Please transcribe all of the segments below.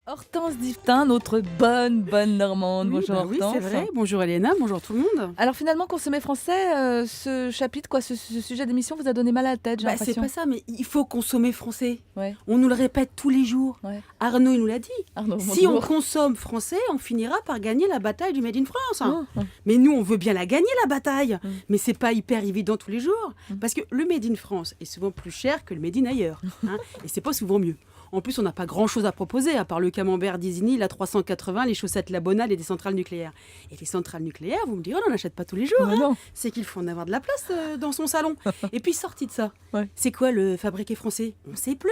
Hortense Diftin, notre bonne Normande. Oui, Bonjour oui, Hortense. c'est vrai. Bonjour Elena, bonjour tout le monde. Alors finalement, consommer français, ce chapitre, ce sujet d'émission vous a donné mal à la tête, j'ai C'est l'impression. pas ça, mais il faut consommer français. Ouais, On nous le répète tous les jours. ouais. Arnaud, il nous l'a dit. Arnaud, Si on bonjour. consomme français, on finira par gagner la bataille du Made in France. Oh, Mais nous, on veut bien la gagner, la bataille. Mm. Mais c'est pas hyper évident tous les jours. Mm. Parce que le Made in France est souvent plus cher que le Made in ailleurs. Et c'est pas souvent mieux. En plus, on n'a pas grand-chose à proposer, à part le camembert d'Isigny, la 380, les chaussettes Labonal et des centrales nucléaires. Et les centrales nucléaires, vous me direz, on n'en achète pas tous les jours. bah non. C'est qu'il faut en avoir de la place dans son salon. Et puis, sorti de ça, Ouais. c'est quoi le fabriqué français? On ne sait plus.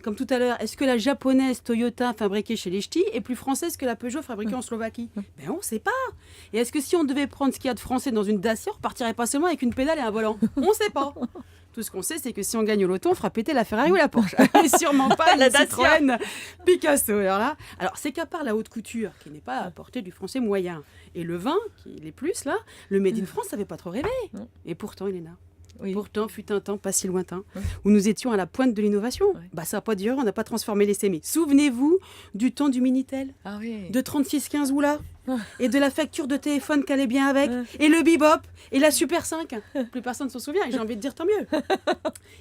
Comme tout à l'heure, est-ce que la japonaise Toyota fabriquée chez les Ch'tis est plus française que la Peugeot fabriquée en Slovaquie? Ben on ne sait pas. Et est-ce que si on devait prendre ce qu'il y a de français dans une Dacia, on repartirait pas seulement avec une pédale et un volant? On ne sait pas. Tout ce qu'on sait, c'est que si on gagne au loto, on fera péter la Ferrari ou la Porsche. Et sûrement pas La la Dacia. Citroën Picasso. Alors c'est qu'à part la haute couture, qui n'est pas à portée du français moyen, et le vin, qui l'est plus là, le Made in France, ça ne fait pas trop rêver. Et pourtant, Elena, Oui. pourtant, fut un temps pas si lointain, où nous étions à la pointe de l'innovation. Ouais. Ça n'a pas duré, on n'a pas transformé les sémés. Souvenez-vous du temps du Minitel, Ah oui. de 3615 Oula, Ah. et de la facture de téléphone qui allait bien avec, Ah. et le bebop, et la Super 5. Plus personne ne s'en souvient, et j'ai envie de dire tant mieux.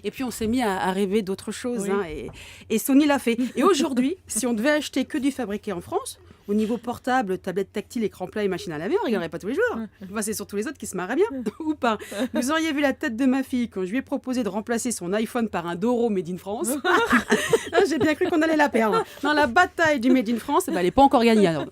Et puis on s'est mis à rêver d'autres choses, Oui. et Sony l'a fait. Et aujourd'hui, si on devait acheter que du fabriqué en France, au niveau portable, tablette tactile, écran plat et machine à laver, on ne rigolerait pas tous les jours. Enfin, c'est surtout les autres qui se marraient bien, ou pas. Vous auriez vu la tête de ma fille quand je lui ai proposé de remplacer son iPhone par un Doro Made in France. J'ai bien cru qu'on allait la perdre. Dans la bataille du Made in France, elle n'est pas encore gagnée. Alors.